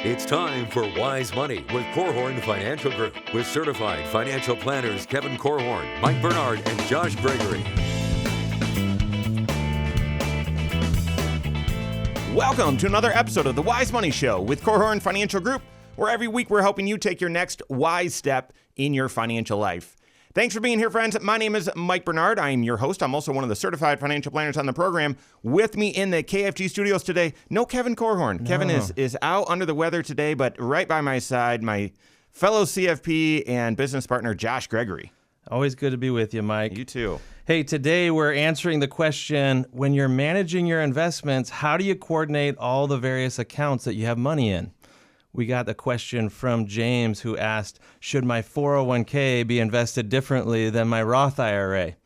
It's time for Wise Money with Korhorn Financial Group with certified financial planners Kevin Korhorn, Mike Bernard, and Josh Gregory. Welcome to another episode of the Wise Money Show with Korhorn Financial Group, where every week we're helping you take your next wise step in your financial life. Thanks for being here, friends. My name is Mike Bernard. I am your host. I'm also one of the certified financial planners on the program. With me in the KFG studios today, no Kevin Korhorn. No. Kevin is out under the weather today, but right by my side, my fellow CFP and business partner, Josh Gregory. Always good to be with you, Mike. You too. Hey, today we're answering the question, when you're managing your investments, how do you coordinate all the various accounts that you have money in? We got the question from James, who asked, should my 401k be invested differently than my Roth IRA?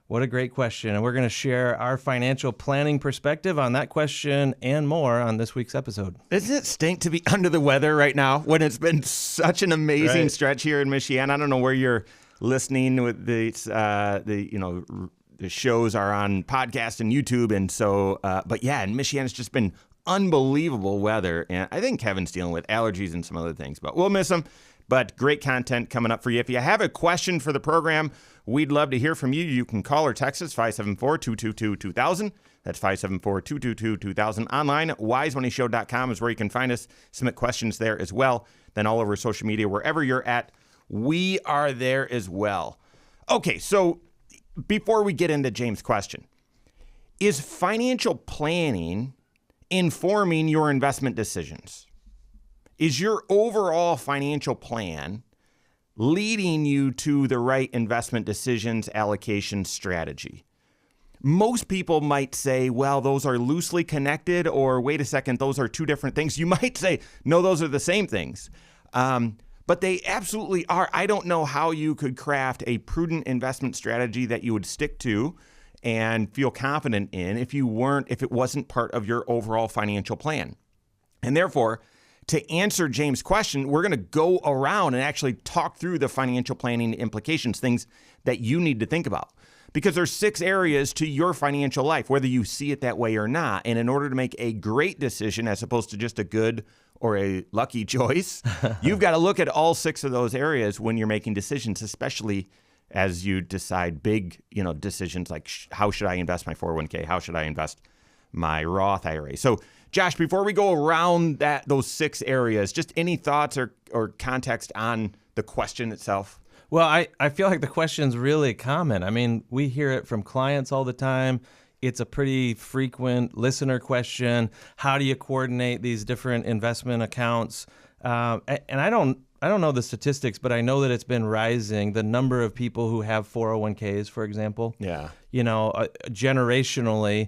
What a great question. And we're going to share our financial planning perspective on that question and more on this week's episode. Doesn't it stink to be under the weather right now when it's been such an amazing stretch here in Michigan? I don't know where you're listening with the shows are on podcast and YouTube. And so, but yeah, in Michigan, it's just been unbelievable weather, and I think Kevin's dealing with allergies and some other things, but we'll miss him. But great content coming up for you. If you have a question for the program, we'd love to hear from you. You can call or text us 574-222-2000. That's 574-222-2000. Online at wisemoneyshow.com is where you can find us. Submit questions there as well. Then all over social media, wherever you're at, we are there as well. Okay, so before we get into James' question, is financial planning informing your investment decisions? Is your overall financial plan leading you to the right investment decisions, allocation strategy? Most people might say, well, those are loosely connected, or wait a second, those are two different things. You might say, no, those are the same things. But they absolutely are. I don't know how you could craft a prudent investment strategy that you would stick to and feel confident in if it wasn't part of your overall financial plan. And therefore, to answer James' question, we're going to go around and actually talk through the financial planning implications, things that you need to think about. Because there's 6 areas to your financial life, whether you see it that way or not. And in order to make a great decision, as opposed to just a good or a lucky choice, you've got to look at all 6 of those areas when you're making decisions, especially as you decide big, decisions like how should I invest my 401k? How should I invest my Roth IRA? So, Josh, before we go around those 6 areas, just any thoughts or context on the question itself? Well, I feel like the question's really common. I mean, we hear it from clients all the time. It's a pretty frequent listener question. How do you coordinate these different investment accounts? And I don't know the statistics, but I know that it's been rising. The number of people who have 401ks, for example. Yeah. Generationally,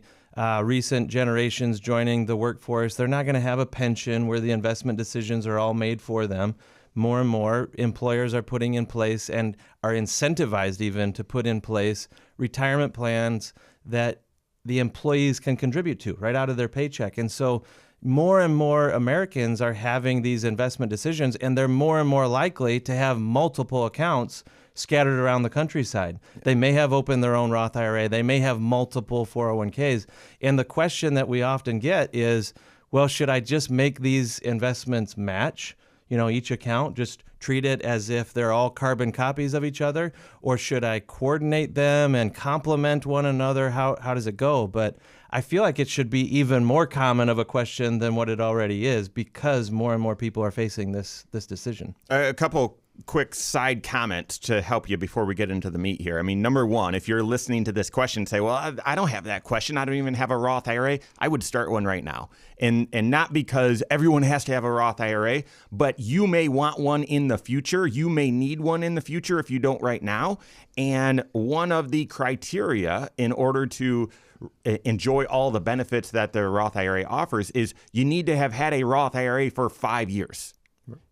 recent generations joining the workforce, they're not going to have a pension where the investment decisions are all made for them. More and more employers are putting in place and are incentivized even to put in place retirement plans that the employees can contribute to right out of their paycheck. And so more and more Americans are having these investment decisions, and they're more and more likely to have multiple accounts scattered around the countryside. They may have opened their own Roth IRA. They may have multiple 401ks. And the question that we often get is, well, should I just make these investments match? Each account, just treat it as if they're all carbon copies of each other, or should I coordinate them and complement one another? How does it go? But I feel like it should be even more common of a question than what it already is, because more and more people are facing this decision. A couple quick side comments to help you before we get into the meat here. I mean, number one, if you're listening to this question, say, well, I don't have that question. I don't even have a Roth IRA. I would start one right now. And not because everyone has to have a Roth IRA, but you may want one in the future. You may need one in the future if you don't right now. And one of the criteria in order to enjoy all the benefits that the Roth IRA offers is you need to have had a Roth IRA for 5 years.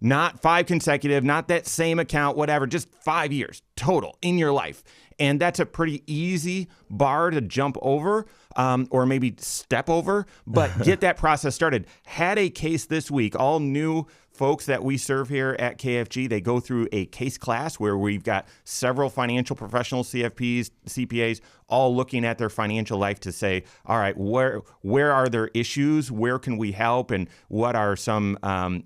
Not 5 consecutive, not that same account, whatever, just 5 years total in your life. And that's a pretty easy bar to jump over or maybe step over, but get that process started. Had a case this week, all new folks that we serve here at KFG, they go through a case class where we've got several financial professionals, CFPs, CPAs, all looking at their financial life to say, all right, where are there issues? Where can we help? And what are some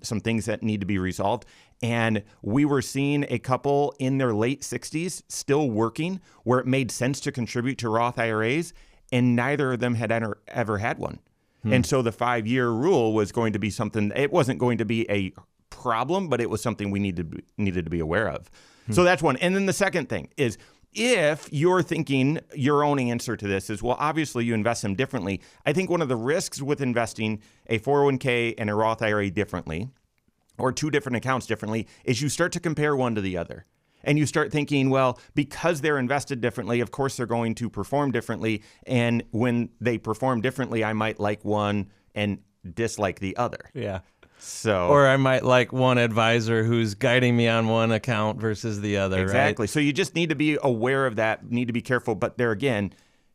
things that need to be resolved? And we were seeing a couple in their late 60s still working where it made sense to contribute to Roth IRAs, and neither of them had ever had one. And so the 5-year rule was going to be something, it wasn't going to be a problem, but it was something we needed to be aware of. So that's one. And then the second thing is, if you're thinking your own answer to this is, well, obviously you invest them differently. I think one of the risks with investing a 401k and a Roth IRA differently, or two different accounts differently, is you start to compare one to the other. And you start thinking, well, because they're invested differently, of course they're going to perform differently. And when they perform differently, I might like one and dislike the other. Yeah. So, or I might like one advisor who's guiding me on one account versus the other. Exactly. Right? So you just need to be aware of that, need to be careful. But there again,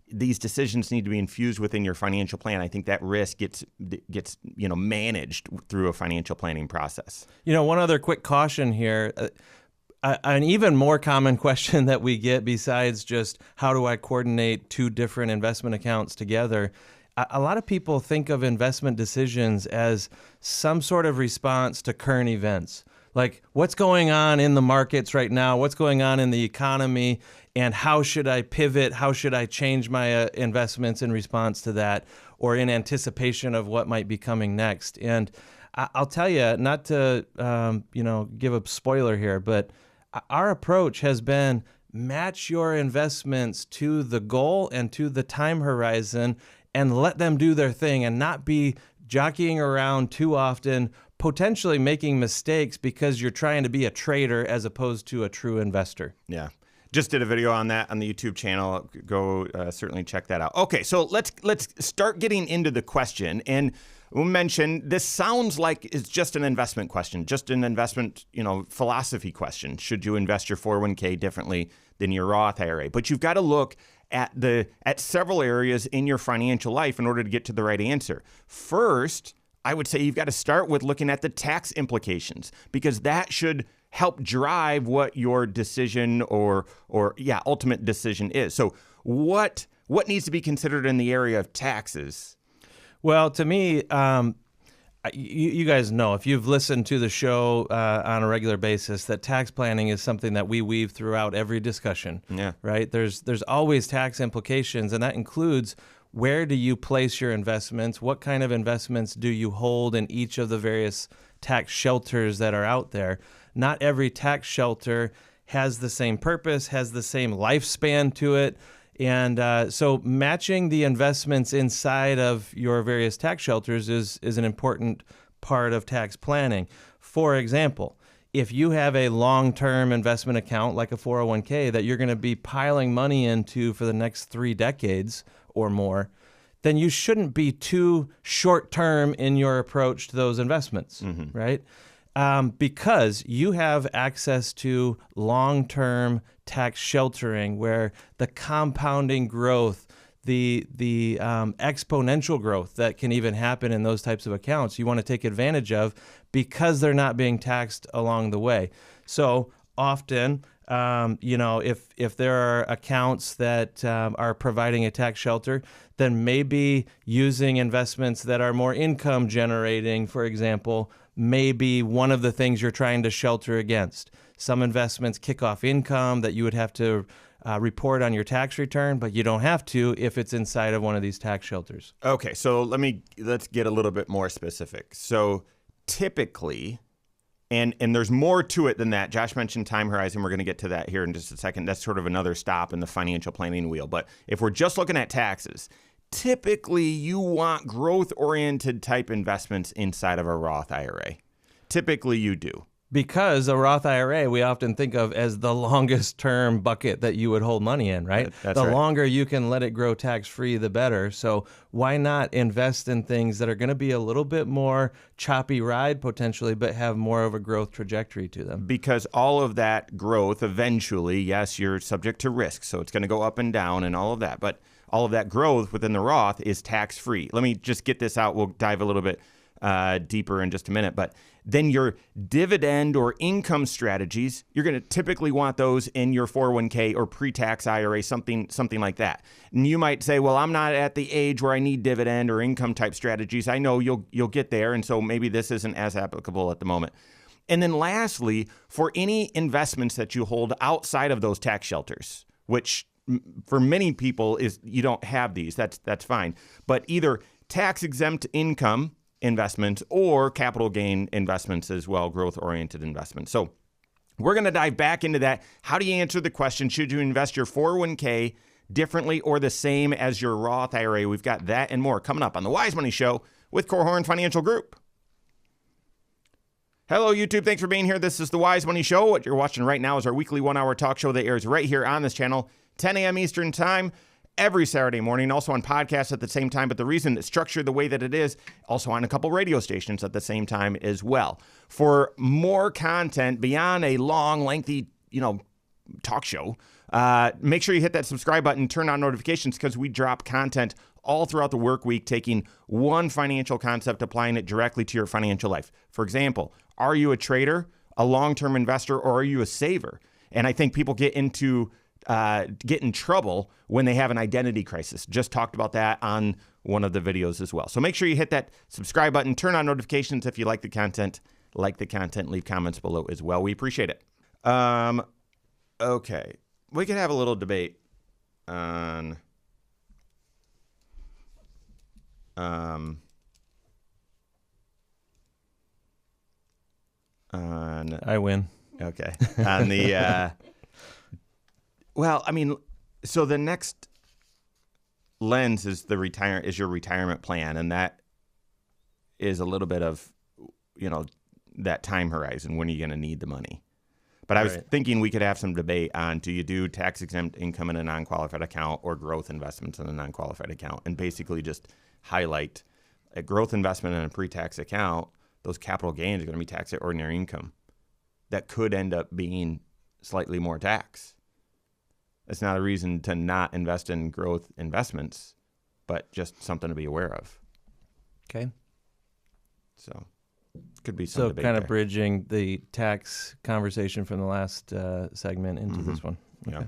these decisions need to be infused within your financial plan. I think that risk gets managed through a financial planning process. One other quick caution here. An even more common question that we get, besides just how do I coordinate two different investment accounts together, a lot of people think of investment decisions as some sort of response to current events. Like, what's going on in the markets right now? What's going on in the economy? And how should I pivot? How should I change my investments in response to that, or in anticipation of what might be coming next? And I'll tell you, not to give a spoiler here, but our approach has been match your investments to the goal and to the time horizon and let them do their thing, and not be jockeying around too often, potentially making mistakes because you're trying to be a trader as opposed to a true investor. Yeah. Just did a video on that on the YouTube channel. Go certainly check that out. Okay, so let's start getting into the question. And we mentioned this sounds like it's just an investment question, just an investment, philosophy question. Should you invest your 401k differently than your Roth IRA? But you've got to look at several areas in your financial life in order to get to the right answer. First, I would say you've got to start with looking at the tax implications, because that should help drive what your decision or ultimate decision is. So what needs to be considered in the area of taxes? Well, to me, you guys know, if you've listened to the show on a regular basis, that tax planning is something that we weave throughout every discussion. Yeah. Right? There's always tax implications, and that includes, where do you place your investments? What kind of investments do you hold in each of the various tax shelters that are out there? Not every tax shelter has the same purpose, has the same lifespan to it. And so matching the investments inside of your various tax shelters is an important part of tax planning. For example, if you have a long-term investment account like a 401k that you're going to be piling money into for the next 3 decades or more, then you shouldn't be too short-term in your approach to those investments, right? Because you have access to long-term tax sheltering, where the compounding growth, the exponential growth that can even happen in those types of accounts, you want to take advantage of, because they're not being taxed along the way. So often, if there are accounts that are providing a tax shelter, then maybe using investments that are more income generating, for example, may be one of the things you're trying to shelter against. Some investments kick off income that you would have to report on your tax return, but you don't have to if it's inside of one of these tax shelters. Okay, so let's get a little bit more specific. So typically, and there's more to it than that. Josh mentioned time horizon. We're going to get to that here in just a second. That's sort of another stop in the financial planning wheel. But if we're just looking at taxes, typically you want growth-oriented type investments inside of a Roth IRA. Typically you do. Because a Roth IRA, we often think of as the longest term bucket that you would hold money in, right? That's the right. longer you can let it grow tax-free, the better. So why not invest in things that are going to be a little bit more choppy ride potentially, but have more of a growth trajectory to them? Because all of that growth eventually, yes, you're subject to risk. So it's going to go up and down and all of that. But all of that growth within the Roth is tax-free. Let me just get this out. We'll dive a little bit deeper in just a minute. But then your dividend or income strategies, you're going to typically want those in your 401k or pre-tax IRA, something like that. And you might say, well, I'm not at the age where I need dividend or income type strategies. I know you'll get there, and so maybe this isn't as applicable at the moment. And then lastly, for any investments that you hold outside of those tax shelters, which for many people is you don't have these, that's fine. But either tax exempt income investments or capital gain investments as well, growth-oriented investments. So we're going to dive back into that. How do you answer the question, should you invest your 401k differently or the same as your Roth IRA? We've got that and more coming up on the Wise Money Show with Korhorn Financial Group. Hello, YouTube. Thanks for being here. This is the Wise Money Show. What you're watching right now is our weekly 1-hour talk show that airs right here on this channel, 10 a.m. Eastern Time. Every Saturday morning, also on podcasts at the same time. But the reason it's structured the way that it is, also on a couple radio stations at the same time as well. For more content beyond a long, lengthy, talk show, make sure you hit that subscribe button, turn on notifications, because we drop content all throughout the work week, taking one financial concept, applying it directly to your financial life. For example, are you a trader, a long-term investor, or are you a saver? And I think people get in trouble when they have an identity crisis. Just talked about that on one of the videos as well. So make sure you hit that subscribe button, turn on notifications if you like the content. Leave comments below as well. We appreciate it. Okay. We could have a little debate on I win. Okay. On the well, I mean, so the next lens is your retirement plan, and that is a little bit of, that time horizon. When are you going to need the money? But I was thinking we could have some debate on, do you do tax-exempt income in a non-qualified account or growth investments in a non-qualified account, and basically just highlight a growth investment in a pre-tax account, those capital gains are going to be taxed at ordinary income. That could end up being slightly more tax. It's not a reason to not invest in growth investments, but just something to be aware of. Okay. So could be some debate kind of there. bridging the tax conversation from the last segment into this one. Okay. Yeah.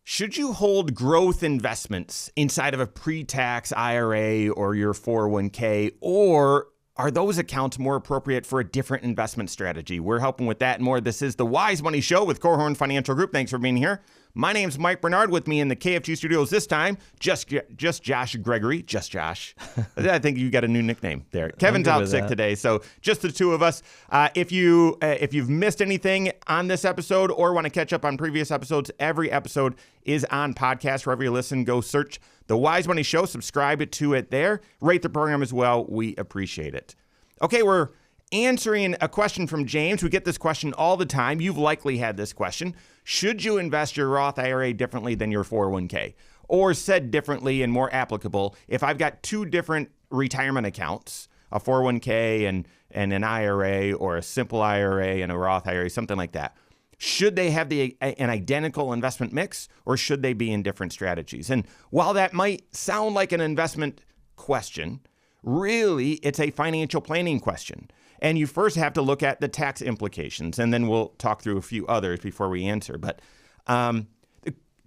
Should you hold growth investments inside of a pre-tax IRA or your 401k, or are those accounts more appropriate for a different investment strategy? We're helping with that and more. This is the Wise Money Show with Korhorn Financial Group. Thanks for being here. My name's Mike Bernard. With me in the KFG studios this time, just Josh Gregory. Just Josh. I think you got a new nickname there. Kevin's out sick today, so just the two of us. If you've missed anything on this episode or want to catch up on previous episodes, every episode is on podcast. Wherever you listen, go search The Wise Money Show. Subscribe to it there. Rate the program as well. We appreciate it. Okay, we're answering a question from James. We get this question all the time. You've likely had this question. Should you invest your Roth IRA differently than your 401k? Or said differently and more applicable, if I've got two different retirement accounts, a 401k and an IRA, or a simple IRA and a Roth IRA, something like that, should they have an identical investment mix, or should they be in different strategies? And while that might sound like an investment question, really it's a financial planning question. And you first have to look at the tax implications, and then we'll talk through a few others before we answer. But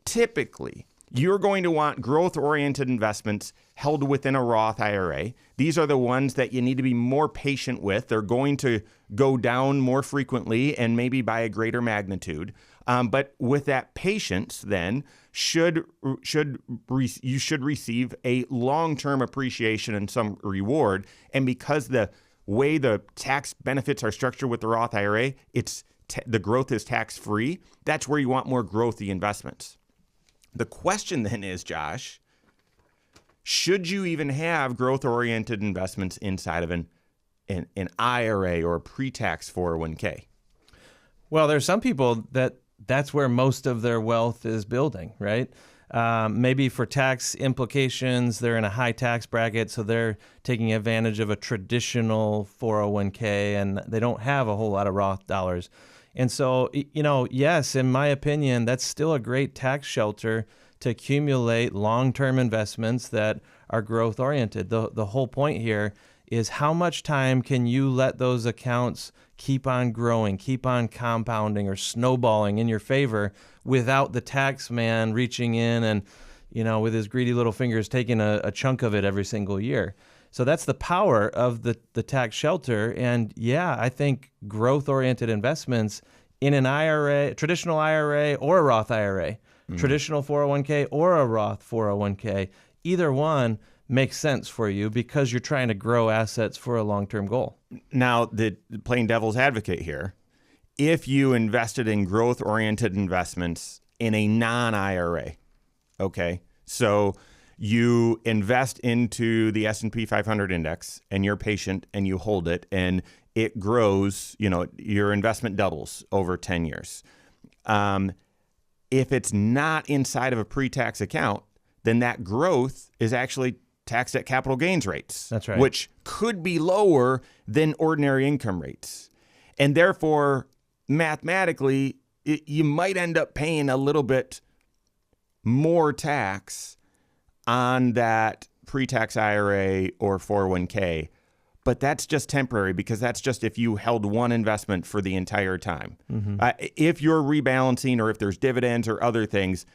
typically, you're going to want growth-oriented investments held within a Roth IRA. These are the ones that you need to be more patient with. They're going to go down more frequently and maybe by a greater magnitude. But with that patience, then, you should receive a long-term appreciation and some reward. And because the way the tax benefits are structured with the Roth IRA, the growth is tax-free. That's where you want more growthy investments. The question then is, Josh, should you even have growth-oriented investments inside of an IRA or a pre-tax 401k? Well, there's some people that's where most of their wealth is building, right? Maybe for tax implications, they're in a high tax bracket, so they're taking advantage of a traditional 401k, and they don't have a whole lot of Roth dollars. And so, yes, in my opinion, that's still a great tax shelter to accumulate long-term investments that are growth-oriented. The whole point here is how much time can you let those accounts keep on growing, keep on compounding or snowballing in your favor without the tax man reaching in and, with his greedy little fingers taking a chunk of it every single year. So that's the power of the tax shelter. And yeah, I think growth-oriented investments in an IRA, traditional IRA or a Roth IRA, traditional 401k or a Roth 401k, either one makes sense for you because you're trying to grow assets for a long-term goal. Now, the plain devil's advocate here, if you invested in growth-oriented investments in a non-IRA, okay, so you invest into the S&P 500 index and you're patient and you hold it and it grows, your investment doubles over 10 years. If it's not inside of a pre-tax account, then that growth is actually taxed at capital gains rates. That's right. Which could be lower than ordinary income rates. And therefore, mathematically, you might end up paying a little bit more tax on that pre-tax IRA or 401k. But that's just temporary because that's just if you held one investment for the entire time. If you're rebalancing or if there's dividends or other things,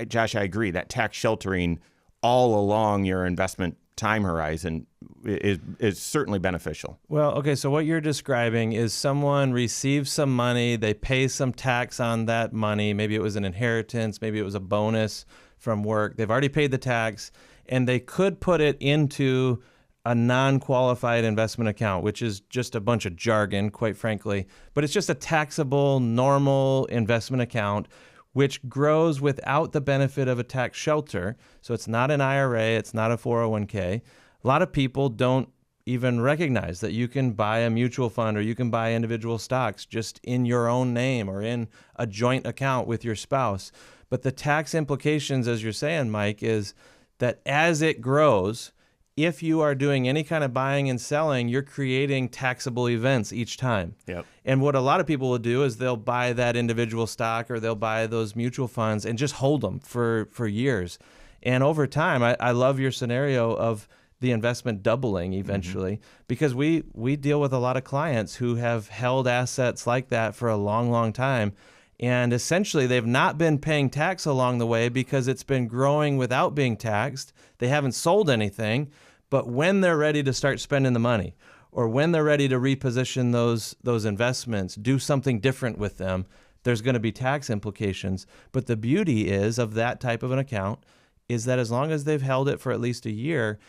Josh, I agree that tax sheltering all along your investment time horizon is certainly beneficial. Well, okay, so what you're describing is someone receives some money, they pay some tax on that money, maybe it was an inheritance, maybe it was a bonus from work, they've already paid the tax, and they could put it into a non-qualified investment account, which is just a bunch of jargon, quite frankly, but it's just a taxable, normal investment account which grows without the benefit of a tax shelter. So it's not an IRA, it's not a 401k. A lot of people don't even recognize that you can buy a mutual fund or you can buy individual stocks just in your own name or in a joint account with your spouse. But the tax implications, as you're saying, Mike, is that as it grows, if you are doing any kind of buying and selling, you're creating taxable events each time. Yep. And what a lot of people will do is they'll buy that individual stock or they'll buy those mutual funds and just hold them for years. And over time, I love your scenario of the investment doubling eventually, because we deal with a lot of clients who have held assets like that for a long, long time. And essentially, they've not been paying tax along the way because it's been growing without being taxed. They haven't sold anything. But when they're ready to start spending the money, or when they're ready to reposition those investments, do something different with them, there's going to be tax implications. But the beauty is of that type of an account is that as long as they've held it for at least a year,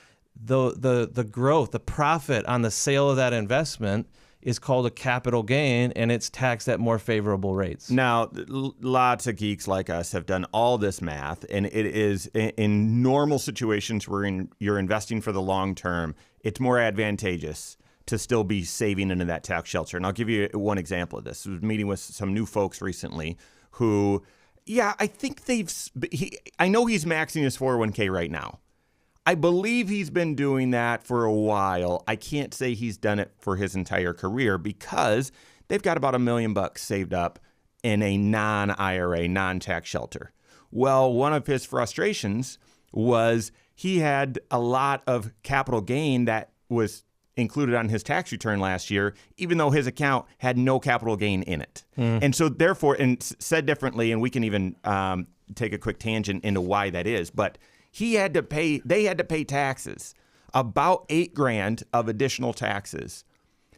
the growth, the profit on the sale of that investment is called a capital gain, and it's taxed at more favorable rates. Now, lots of geeks like us have done all this math, and it is in normal situations where you're investing for the long term, it's more advantageous to still be saving into that tax shelter. And I'll give you one example of this. I was meeting with some new folks recently who, I think I know he's maxing his 401k right now. I believe he's been doing that for a while. I can't say he's done it for his entire career because they've got about $1 million saved up in a non-IRA, non-tax shelter. Well, one of his frustrations was he had a lot of capital gain that was included on his tax return last year, even though his account had no capital gain in it. And so therefore, and said differently, and we can even take a quick tangent into why that is, but they had to pay taxes, about $8,000 of additional taxes,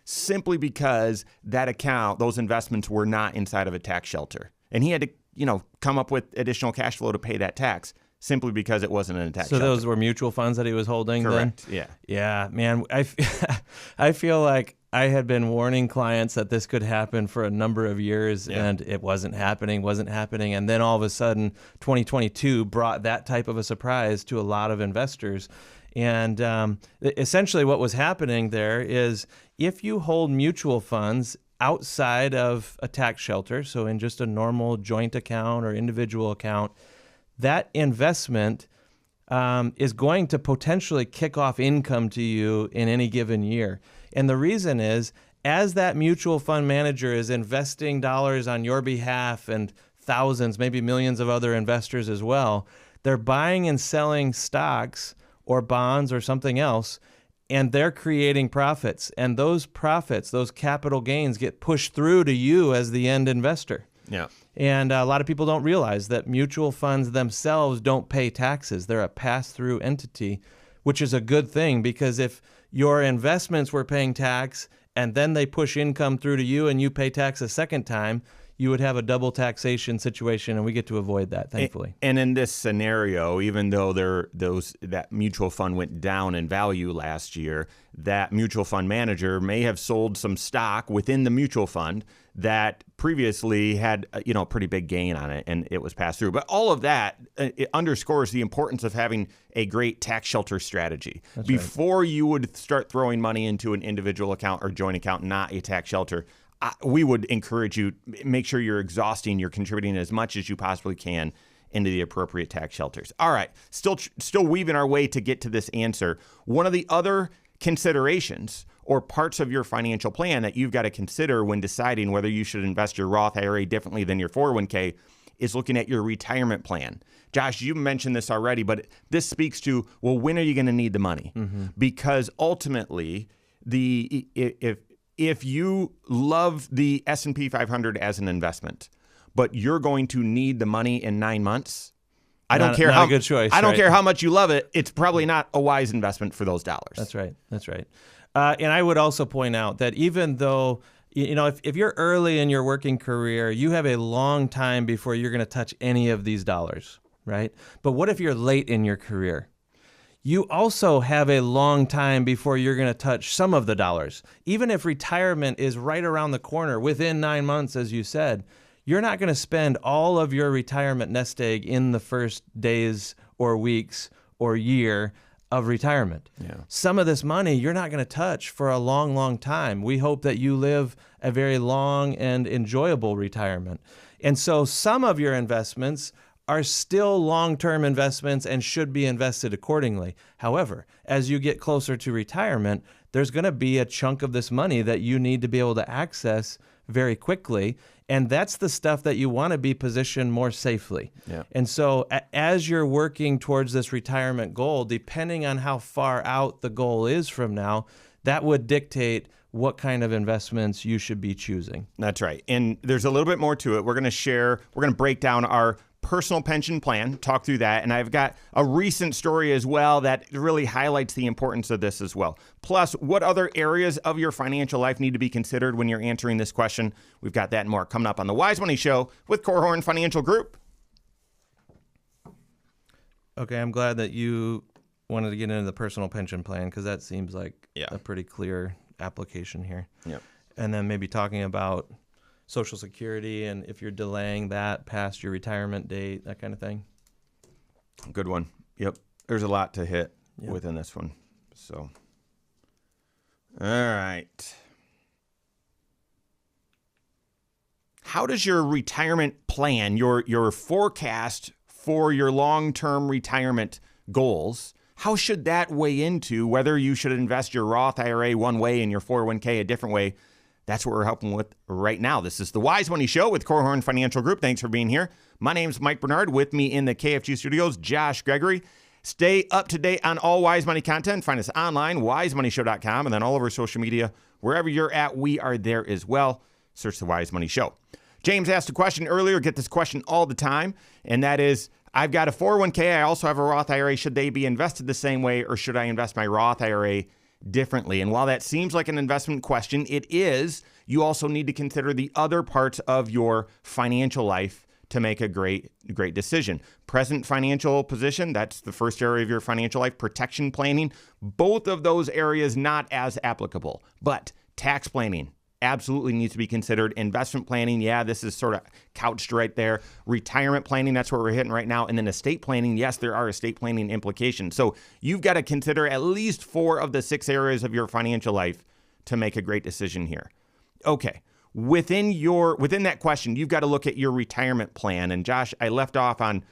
simply because that account, those investments were not inside of a tax shelter. And he had to, come up with additional cash flow to pay that tax. simply because it wasn't in a tax So shelter. those were mutual funds that he was holding then? Correct, yeah. Yeah, man. I feel like I had been warning clients that this could happen for a number of years, and it wasn't happening. And then all of a sudden, 2022 brought that type of a surprise to a lot of investors. And essentially what was happening there is if you hold mutual funds outside of a tax shelter, so in just a normal joint account or individual account, that investment is going to potentially kick off income to you in any given year. And the reason is, as that mutual fund manager is investing dollars on your behalf and thousands, maybe millions of other investors as well, they're buying and selling stocks or bonds or something else, and they're creating profits. And those profits, those capital gains, get pushed through to you as the end investor. Yeah. And a lot of people don't realize that mutual funds themselves don't pay taxes. They're a pass-through entity, which is a good thing, because if your investments were paying tax and then they push income through to you and you pay tax a second time, you would have a double taxation situation, and we get to avoid that, thankfully. And in this scenario, even though that mutual fund went down in value last year, that mutual fund manager may have sold some stock within the mutual fund that previously had a pretty big gain on it, and it was passed through. But all of that it underscores the importance of having a great tax shelter strategy. That's before you would start throwing money into an individual account or joint account, not a tax shelter. We would encourage you, make sure you're you're contributing as much as you possibly can into the appropriate tax shelters. All right, still weaving our way to get to this answer. One of the other considerations or parts of your financial plan that you've got to consider when deciding whether you should invest your Roth IRA differently than your 401k is looking at your retirement plan. Josh, you mentioned this already, but this speaks to, well, when are you going to need the money? Mm-hmm. Because ultimately, if you love the S&P 500 as an investment, but you're going to need the money in 9 months, I don't care how good choice. I don't care how much you love it. It's probably not a wise investment for those dollars. That's right. And I would also point out that even though, if you're early in your working career, you have a long time before you're going to touch any of these dollars, right? But what if you're late in your career? You also have a long time before you're going to touch some of the dollars. Even if retirement is right around the corner, within 9 months, as you said, you're not going to spend all of your retirement nest egg in the first days or weeks or year of retirement. Yeah. Some of this money you're not going to touch for a long, long time. We hope that you live a very long and enjoyable retirement. And so some of your investments are still long-term investments and should be invested accordingly. However, as you get closer to retirement, there's going to be a chunk of this money that you need to be able to access very quickly, and that's the stuff that you want to be positioned more safely. Yeah. And so as you're working towards this retirement goal, depending on how far out the goal is from now, that would dictate what kind of investments you should be choosing. That's right. And there's a little bit more to it. We're going to break down our personal pension plan, talk through that. And I've got a recent story as well that really highlights the importance of this as well. Plus, what other areas of your financial life need to be considered when you're answering this question? We've got that and more coming up on the Wise Money Show with Korhorn Financial Group. Okay, I'm glad that you wanted to get into the personal pension plan, because that seems like a pretty clear application here. Yep. And then maybe talking about Social Security and if you're delaying that past your retirement date, that kind of thing. Good one. Yep. There's a lot to hit within this one. So, all right. How does your retirement plan, your forecast for your long-term retirement goals, how should that weigh into whether you should invest your Roth IRA one way and your 401k a different way? That's what we're helping with right now. This is the Wise Money Show with Korhorn Financial Group. Thanks for being here. My name's Mike Bernard. With me in the KFG studios, Josh Gregory. Stay up to date on all Wise Money content. Find us online, wisemoneyshow.com, and then all over social media. Wherever you're at, we are there as well. Search the Wise Money Show. James asked a question earlier. Get this question all the time, and that is, I've got a 401k. I also have a Roth IRA. Should they be invested the same way, or should I invest my Roth IRA differently? And while that seems like an investment question, it is. You also need to consider the other parts of your financial life to make a great decision. Present financial position, that's the first area of your financial life. Protection planning, both of those areas not as applicable. But tax planning absolutely needs to be considered. Investment planning, yeah, this is sort of couched right there. Retirement planning, that's where we're hitting right now. And then estate planning, yes, there are estate planning implications. So you've got to consider at least 4 of the 6 areas of your financial life to make a great decision here. Okay. Within that question, you've got to look at your retirement plan. And Josh, I left off on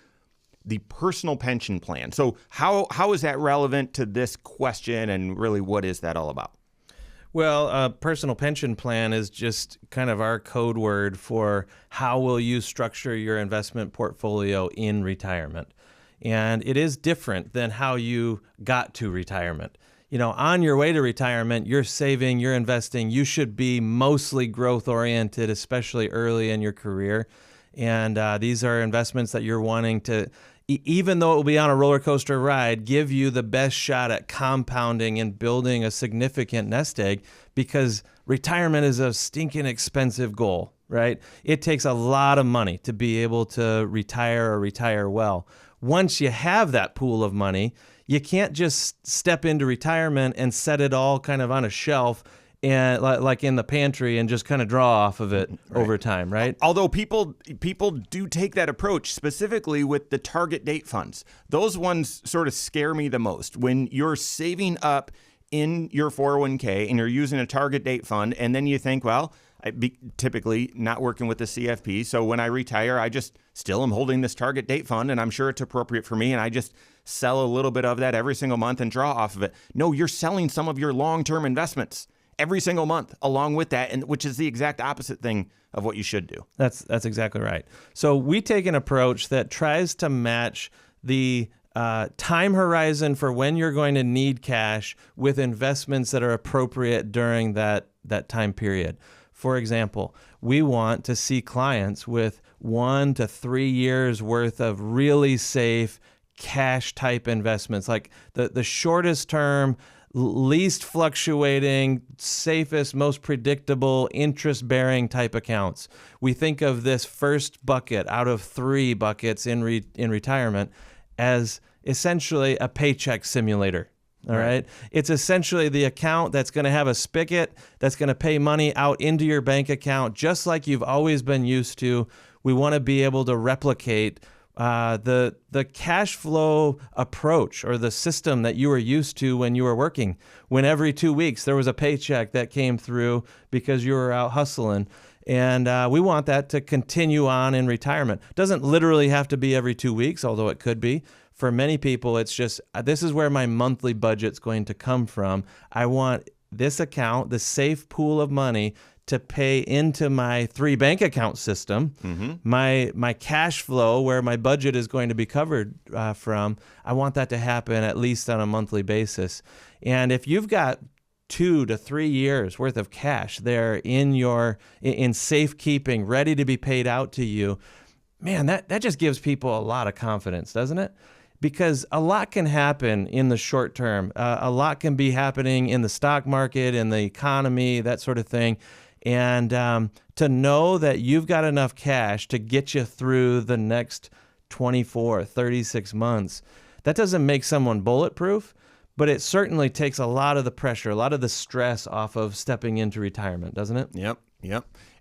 the personal pension plan. So how is that relevant to this question, and really what is that all about? Well, a personal pension plan is just kind of our code word for how will you structure your investment portfolio in retirement. And it is different than how you got to retirement. On your way to retirement, you're saving, you're investing, you should be mostly growth oriented, especially early in your career. And these are investments that you're wanting to, even though it will be on a roller coaster ride, give you the best shot at compounding and building a significant nest egg, because retirement is a stinking expensive goal, right? It takes a lot of money to be able to retire or retire well. Once you have that pool of money, you can't just step into retirement and set it all kind of on a shelf and like in the pantry and just kind of draw off of it over time, right? Although people do take that approach, specifically with the target date funds. Those ones sort of scare me the most. When you're saving up in your 401k and you're using a target date fund, and then you think, well, typically not working with the CFP, so when I retire, I just still am holding this target date fund, and I'm sure it's appropriate for me, and I just sell a little bit of that every single month and draw off of it. No, you're selling some of your long-term investments every single month along with that, and which is the exact opposite thing of what you should do. That's exactly right. So we take an approach that tries to match the time horizon for when you're going to need cash with investments that are appropriate during that time period. For example, we want to see clients with 1 to 3 years worth of really safe cash type investments, like the shortest term, least fluctuating, safest, most predictable, interest-bearing type accounts. We think of this first bucket out of 3 buckets in retirement as essentially a paycheck simulator. All right. It's essentially the account that's going to have a spigot that's going to pay money out into your bank account, just like you've always been used to. We want to be able to replicate the cash flow approach, or the system that you were used to when you were working, when every 2 weeks there was a paycheck that came through because you were out hustling. And we want that to continue on in retirement. Doesn't literally have to be every 2 weeks, although it could be. For many people, it's just, this is where my monthly budget's going to come from. I want this account, the safe pool of money, to pay into my 3 bank account system. My cash flow, where my budget is going to be covered from, I want that to happen at least on a monthly basis. And if you've got 2 to 3 years worth of cash there in safekeeping, ready to be paid out to you, man, that just gives people a lot of confidence, doesn't it? Because a lot can happen in the short term. A lot can be happening in the stock market, in the economy, that sort of thing. And to know that you've got enough cash to get you through the next 24, 36 months, that doesn't make someone bulletproof, but it certainly takes a lot of the pressure, a lot of the stress off of stepping into retirement, doesn't it? Yep.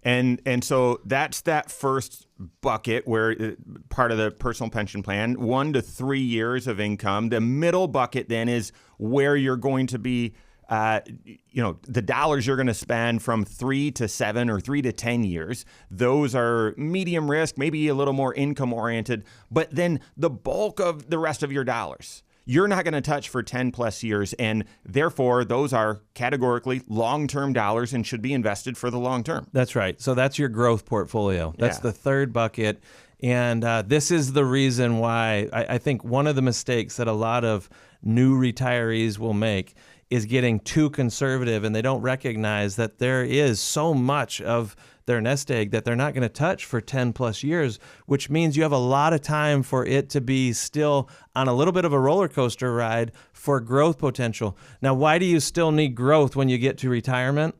And so that's that first bucket, where part of the personal pension plan, 1 to 3 years of income. The middle bucket then is where you're going to be, the dollars you're going to spend from 3 to 7 or 3 to 10 years. Those are medium risk, maybe a little more income oriented, but then the bulk of the rest of your dollars, you're not going to touch for 10 plus years. And therefore, those are categorically long-term dollars and should be invested for the long term. That's right. So that's your growth portfolio. That's the third bucket. And this is the reason why I think one of the mistakes that a lot of new retirees will make is getting too conservative, and they don't recognize that there is so much of their nest egg that they're not going to touch for 10 plus years, which means you have a lot of time for it to be still on a little bit of a roller coaster ride for growth potential. Now, why do you still need growth when you get to retirement?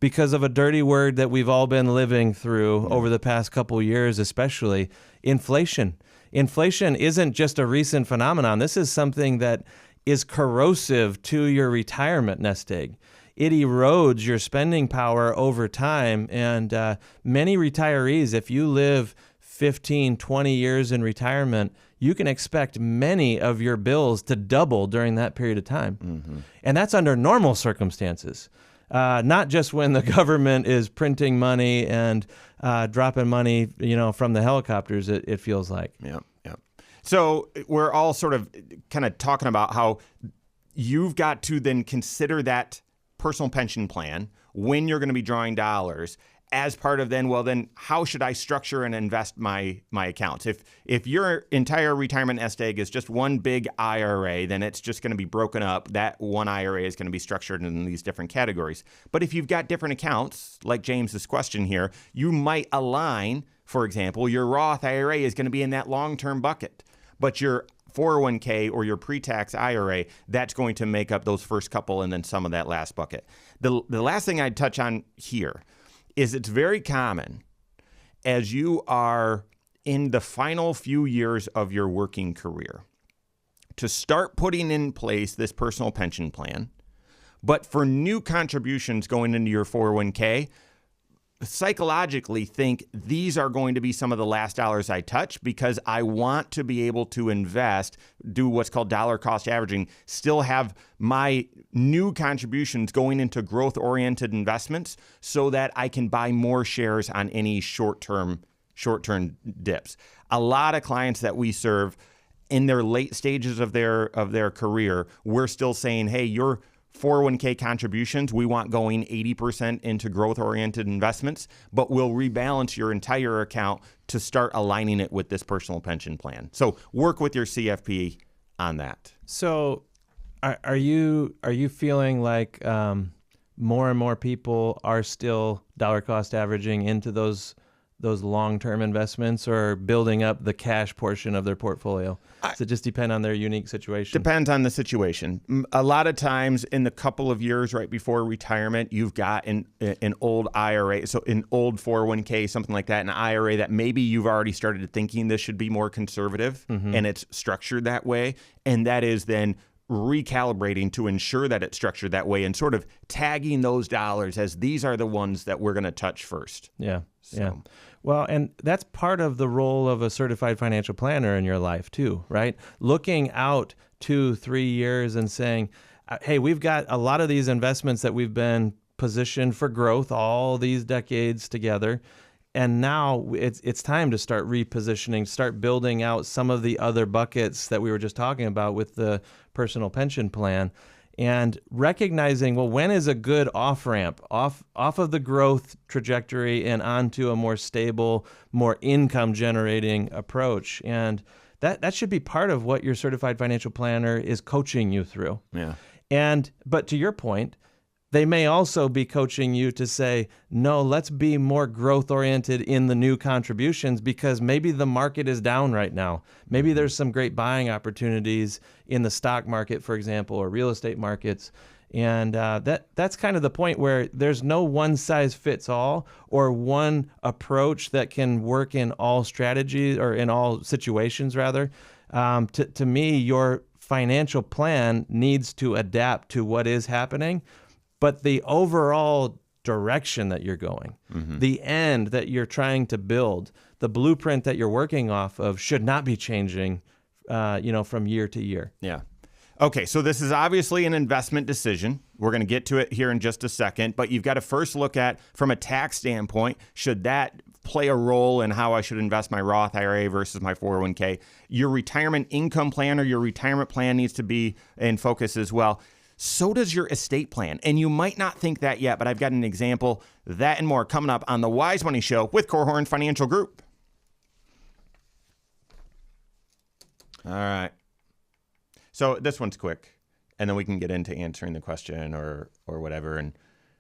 because of a dirty word that we've all been living through over the past couple years, especially inflation. Inflation isn't just a recent phenomenon. This is something that is corrosive to your retirement nest egg. It erodes your spending power over time. And many retirees, if you live 15, 20 years in retirement, you can expect many of your bills to double during that period of time. Mm-hmm. And that's under normal circumstances, not just when the government is printing money and dropping money, from the helicopters, it feels like. Yeah. So we're all sort of kind of talking about how you've got to then consider that personal pension plan when you're going to be drawing dollars as part of then how should I structure and invest my accounts? If your entire retirement nest egg is just one big IRA, then it's just going to be broken up. That one IRA is going to be structured in these different categories. But if you've got different accounts, like James's question here, you might align, for example, your Roth IRA is going to be in that long-term bucket, but your 401k or your pre-tax IRA, that's going to make up those first couple and then some of that last bucket. The last thing I'd touch on here is it's very common as you are in the final few years of your working career to start putting in place this personal pension plan, but for new contributions going into your 401k, psychologically think these are going to be some of the last dollars I touch because I want to be able to invest, do what's called dollar cost averaging, still have my new contributions going into growth-oriented investments so that I can buy more shares on any short-term dips. A lot of clients that we serve in their late stages of their career, we're still saying, hey, your 401k contributions, we want going 80% into growth-oriented investments, but we'll rebalance your entire account to start aligning it with this personal pension plan. So work with your CFP on that. So are you feeling like more and more people are still dollar cost averaging into those long-term investments or building up the cash portion of their portfolio? Does it just depend on their unique situation? Depends on the situation. A lot of times in the couple of years right before retirement, you've got an old IRA, so an old 401k, something like that, an IRA that maybe you've already started thinking this should be more conservative, and it's structured that way. And that is then recalibrating to ensure that it's structured that way and sort of tagging those dollars as these are the ones that we're going to touch first. Yeah. Well, and that's part of the role of a certified financial planner in your life too, right? Looking out 2-3 years and saying, hey, we've got a lot of these investments that we've been positioned for growth all these decades together. And now it's time to start repositioning, start building out some of the other buckets that we were just talking about with the personal pension plan. And recognizing, well, when is a good off-ramp, off of the growth trajectory and onto a more stable, more income-generating approach. And that should be part of what your certified financial planner is coaching you through. Yeah. But to your point, they may also be coaching you to say, no, let's be more growth-oriented in the new contributions because maybe the market is down right now. Maybe there's some great buying opportunities in the stock market, for example, or real estate markets. And that's kind of the point where there's no one-size-fits-all or one approach that can work in all strategies or in all situations, rather. To me, your financial plan needs to adapt to what is happening. But the overall direction that you're going, the end that you're trying to build, the blueprint that you're working off of should not be changing, from year to year. Yeah. Okay, so this is obviously an investment decision. We're going to get to it here in just a second, but you've got to first look at, from a tax standpoint, should that play a role in how I should invest my Roth IRA versus my 401k? Your retirement income plan or your retirement plan needs to be in focus as well. So does your estate plan. And you might not think that yet, but I've got an example, that and more coming up on the Wise Money Show with Korhorn Financial Group. All right. So this one's quick, and then we can get into answering the question or whatever and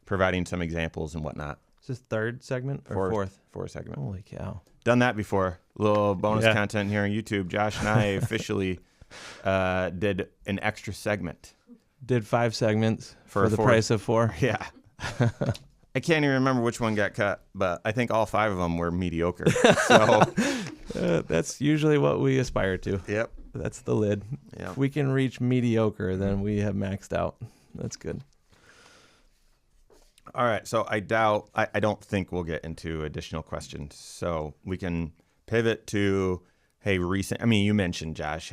providing some examples and whatnot. Is this third segment or fourth? Fourth segment. Holy cow. Done that before. A little bonus content here on YouTube. Josh and I officially did an extra segment. Did 5 segments for the price of 4. Yeah. I can't even remember which one got cut, but I think all 5 of them were mediocre. So that's usually what we aspire to. Yep. That's the lid. Yep. If we can reach mediocre, then we have maxed out. That's good. All right. So I don't think we'll get into additional questions. So we can pivot to, you mentioned, Josh,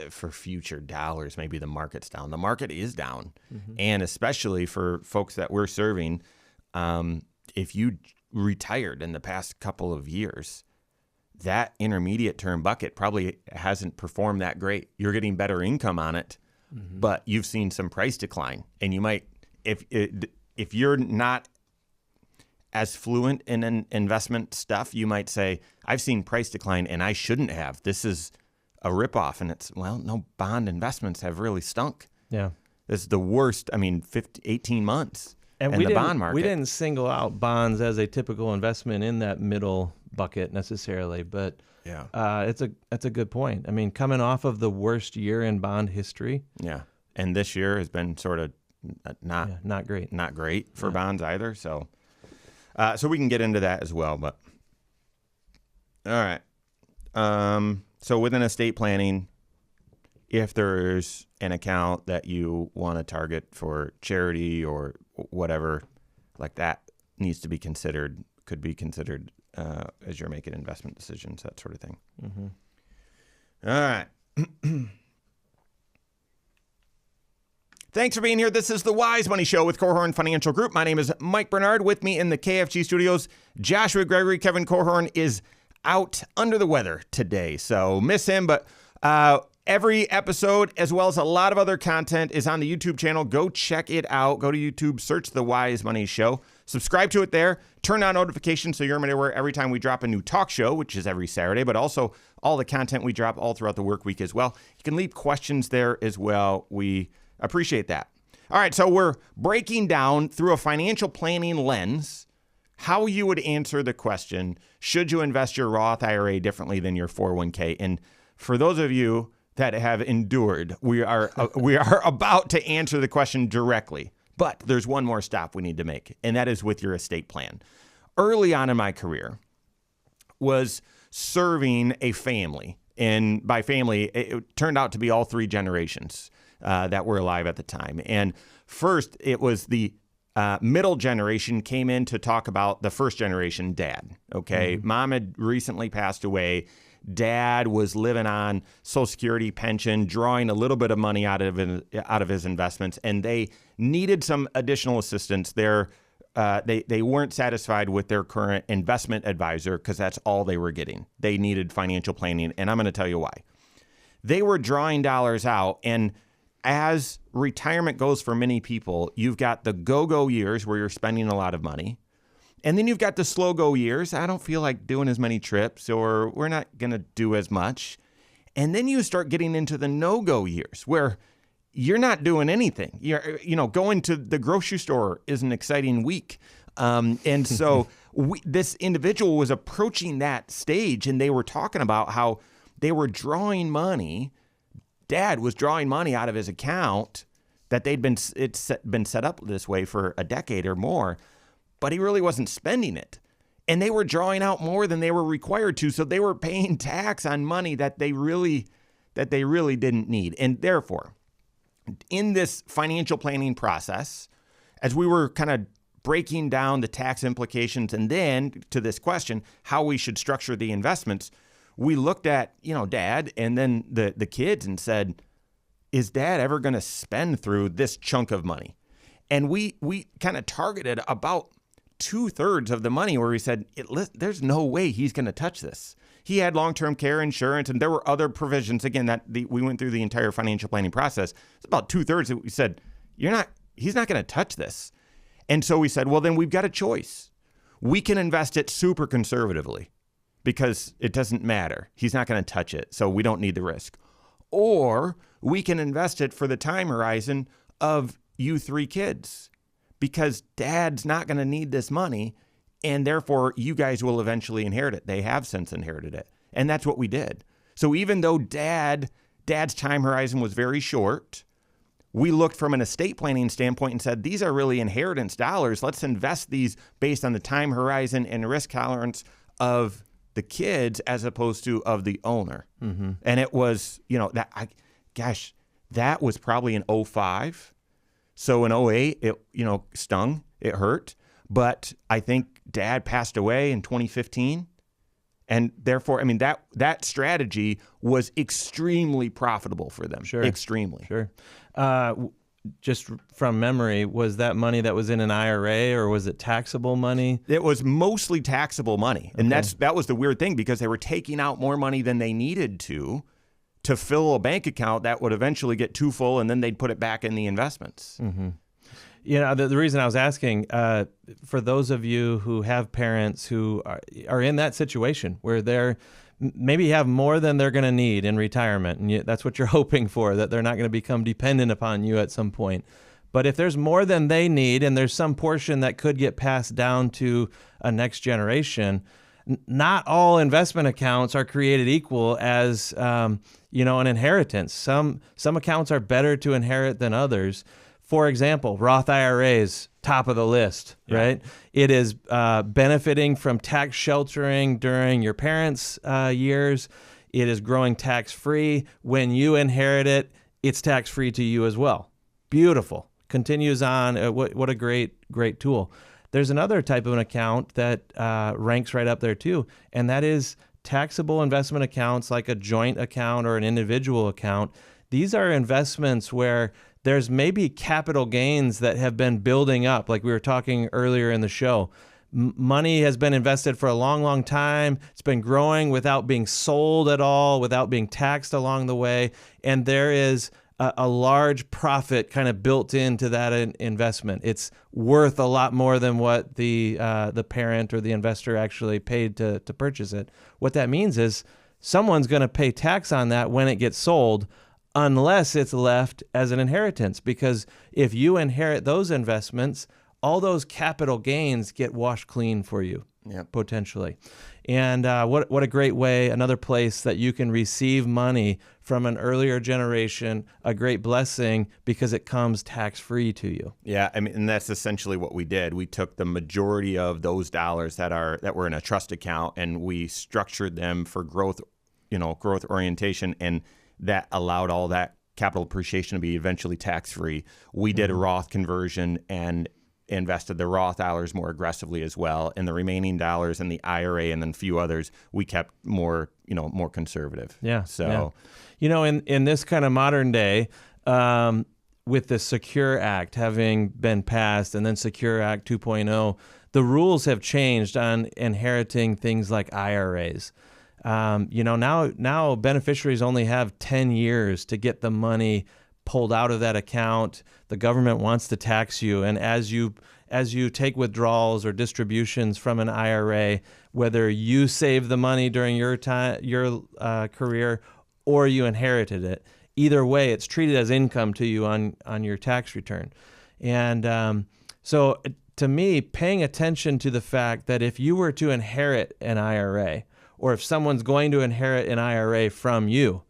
for future dollars, maybe the market's down. The market is down. Mm-hmm. And especially for folks that we're serving, if you retired in the past couple of years, that intermediate term bucket probably hasn't performed that great. You're getting better income on it, mm-hmm. but you've seen some price decline. And you might, if you're not as fluent in investment stuff, you might say, I've seen price decline and I shouldn't have. This is a ripoff. And it's, no, bond investments have really stunk. Yeah. This is the worst, 18 months in the bond market. We didn't single out bonds as a typical investment in that middle bucket necessarily, but yeah, that's a good point. Coming off of the worst year in bond history. Yeah. And this year has been sort of not great. Not great for bonds either. So we can get into that as well, but all right. So within estate planning, if there's an account that you want to target for charity or whatever, like that needs to be considered, could be considered as you're making investment decisions, that sort of thing. Mm-hmm. All right. Thanks for being here. This is the Wise Money Show with Korhorn Financial Group. My name is Mike Bernard. With me in the KFG studios, Joshua Gregory. Kevin Korhorn is out under the weather today, so miss him. But every episode, as well as a lot of other content, is on the YouTube channel. Go check it out. Go to YouTube, search the Wise Money Show. Subscribe to it there. Turn on notifications so you're aware every time we drop a new talk show, which is every Saturday, but also all the content we drop all throughout the work week as well. You can leave questions there as well. We appreciate that. All right, so we're breaking down through a financial planning lens how you would answer the question, should you invest your Roth IRA differently than your 401k? And for those of you that have endured, we are about to answer the question directly. But there's one more stop we need to make, and that is with your estate plan. Early on in my career was serving a family. And by family, it turned out to be all 3 generations that were alive at the time. And first, it was the middle generation came in to talk about the first generation, dad. Okay. Mm-hmm. Mom had recently passed away. Dad was living on Social Security pension, drawing a little bit of money out of his investments, and they needed some additional assistance. They weren't satisfied with their current investment advisor because that's all they were getting. They needed financial planning, and I'm going to tell you why. They were drawing dollars out, and as retirement goes for many people, you've got the go-go years where you're spending a lot of money. And then you've got the slow-go years. I don't feel like doing as many trips, or we're not going to do as much. And then you start getting into the no-go years where you're not doing anything. You're, going to the grocery store is an exciting week. And so this individual was approaching that stage, and they were talking about how they were drawing money. Dad was drawing money out of his account that it's been set up this way for a decade or more, but he really wasn't spending it. And they were drawing out more than they were required to, so they were paying tax on money that they really didn't need. And therefore, in this financial planning process, as we were kind of breaking down the tax implications and then to this question, how we should structure the investments, we looked at, Dad and then the kids and said, is Dad ever going to spend through this chunk of money? And we kind of targeted about 2/3 of the money where we said, there's no way he's going to touch this. He had long-term care insurance, and there were other provisions, again, that we went through the entire financial planning process. It's about 2/3 that we said, he's not going to touch this. And so we said, well, then we've got a choice. We can invest it super conservatively because it doesn't matter. He's not going to touch it, so we don't need the risk. Or we can invest it for the time horizon of you 3 kids, because Dad's not going to need this money, and therefore you guys will eventually inherit it. They have since inherited it. And that's what we did. So even though Dad's time horizon was very short, we looked from an estate planning standpoint and said, these are really inheritance dollars. Let's invest these based on the time horizon and risk tolerance of the kids as opposed to of the owner. Mm-hmm. And it was, that was probably in 2005. So in 2008, it, stung, it hurt. But I think Dad passed away in 2015. And therefore, I mean, that strategy was extremely profitable for them. Sure. Extremely. Sure. Just from memory, was that money that was in an IRA or was it taxable money? It was mostly taxable money. And that was the weird thing, because they were taking out more money than they needed to fill a bank account that would eventually get too full, and then they'd put it back in the investments. Mm-hmm. The reason I was asking, for those of you who have parents who are in that situation where they're maybe have more than they're going to need in retirement, and that's what you're hoping for, that they're not going to become dependent upon you at some point. But if there's more than they need and there's some portion that could get passed down to a next generation, not all investment accounts are created equal as an inheritance. Some accounts are better to inherit than others. For example, Roth IRAs, top of the list, right? It is benefiting from tax sheltering during your parents' years. It is growing tax-free. When you inherit it, it's tax-free to you as well. Beautiful. Continues on. What a great tool. There's another type of an account that ranks right up there too, and that is taxable investment accounts like a joint account or an individual account. These are investments where there's maybe capital gains that have been building up, like we were talking earlier in the show. Money has been invested for a long, long time. It's been growing without being sold at all, without being taxed along the way. And there is a large profit kind of built into that investment. It's worth a lot more than what the parent or the investor actually paid to purchase it. What that means is someone's going to pay tax on that when it gets sold, unless it's left as an inheritance. Because if you inherit those investments, all those capital gains get washed clean for you, potentially. And what a great way, another place that you can receive money from an earlier generation, a great blessing, because it comes tax-free to you. Yeah, I mean, and that's essentially what we did. We took the majority of those dollars that were in a trust account, and we structured them for growth orientation, and that allowed all that capital appreciation to be eventually tax-free. We did a Roth conversion and invested the Roth dollars more aggressively as well, and the remaining dollars in the IRA and then a few others we kept more conservative. Yeah. So, in this kind of modern day, with the Secure Act having been passed and then Secure Act 2.0, the rules have changed on inheriting things like IRAs. Now beneficiaries only have 10 years to get the money pulled out of that account. The government wants to tax you, and as you take withdrawals or distributions from an IRA, whether you save the money during your career or you inherited it, either way, it's treated as income to you on your tax return. And so, to me, paying attention to the fact that if you were to inherit an IRA, or if someone's going to inherit an IRA from you,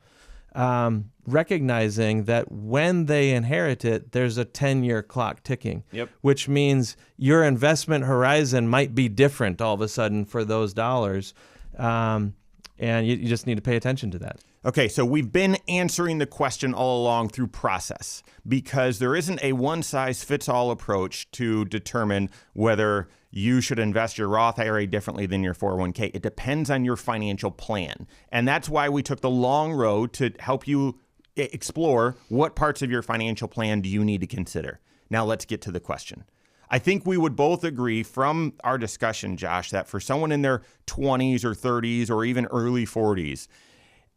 recognizing that when they inherit it, there's a 10-year clock ticking, which means your investment horizon might be different all of a sudden for those dollars, and you just need to pay attention to that. Okay, so we've been answering the question all along through process, because there isn't a one-size-fits-all approach to determine whether you should invest your Roth IRA differently than your 401k. It depends on your financial plan. And that's why we took the long road to help you explore what parts of your financial plan do you need to consider. Now let's get to the question. I think we would both agree from our discussion, Josh, that for someone in their 20s or 30s or even early 40s,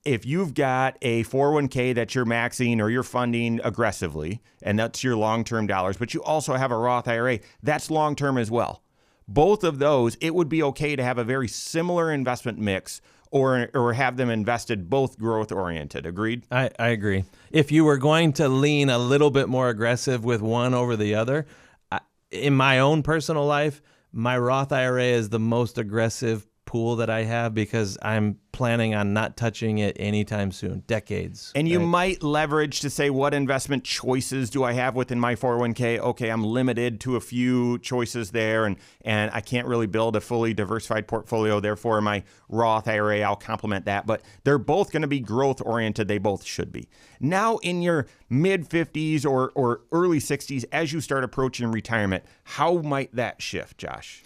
if you've got a 401k that you're maxing or you're funding aggressively, and that's your long-term dollars, but you also have a Roth IRA, that's long-term as well. Both of those, it would be okay to have a very similar investment mix or have them invested both growth-oriented. Agreed? I agree. If you were going to lean a little bit more aggressive with one over the other, in my own personal life, my Roth IRA is the most aggressive pool that I have, because I'm planning on not touching it anytime soon, decades. And you right? might leverage to say, what investment choices do I have within my 401k? Okay, I'm limited to a few choices there, and I can't really build a fully diversified portfolio. Therefore, my Roth IRA, I'll complement that. But they're both going to be growth-oriented. They both should be. Now, in your mid-50s or early 60s, as you start approaching retirement, how might that shift, Josh?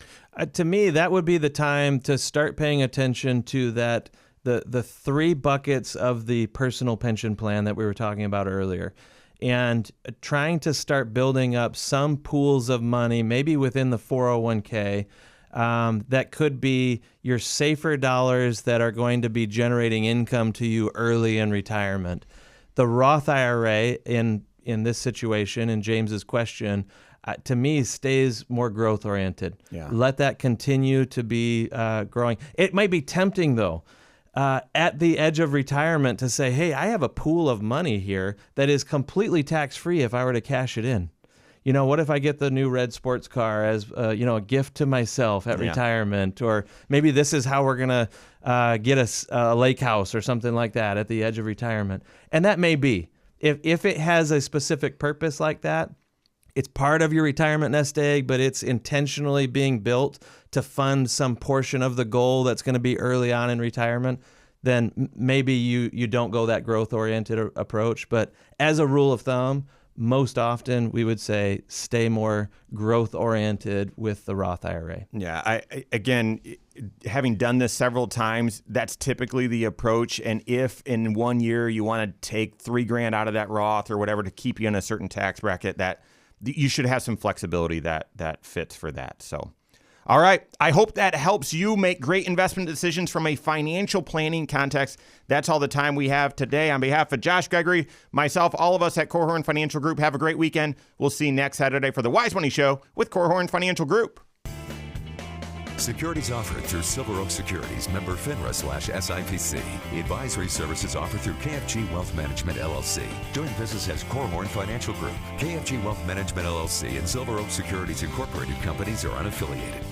To me, that would be the time to start paying attention to that the three buckets of the personal pension plan that we were talking about earlier, and trying to start building up some pools of money, maybe within the 401k, that could be your safer dollars that are going to be generating income to you early in retirement. The Roth IRA in this situation, in James's question, to me, stays more growth oriented. Yeah. Let that continue to be growing. It might be tempting, though, at the edge of retirement to say, hey, I have a pool of money here that is completely tax-free if I were to cash it in. You know, what if I get the new red sports car as, a gift to myself at retirement? Or maybe this is how we're going to get a lake house or something like that at the edge of retirement. And that may be. If it has a specific purpose like that, it's part of your retirement nest egg, but it's intentionally being built to fund some portion of the goal that's going to be early on in retirement, then maybe you don't go that growth-oriented approach. But as a rule of thumb, most often we would say stay more growth-oriented with the Roth IRA. Yeah, again, having done this several times, that's typically the approach. And if in 1 year you want to take $3,000 out of that Roth or whatever to keep you in a certain tax bracket, that you should have some flexibility that fits for that. So, all right. I hope that helps you make great investment decisions from a financial planning context. That's all the time we have today. On behalf of Josh Gregory, myself, all of us at Korhorn Financial Group, have a great weekend. We'll see you next Saturday for the Wise Money Show with Korhorn Financial Group. Securities offered through Silver Oak Securities, member FINRA/SIPC. Advisory services offered through KFG Wealth Management, LLC. Doing business as Korhorn Financial Group. KFG Wealth Management, LLC and Silver Oak Securities Incorporated companies are unaffiliated.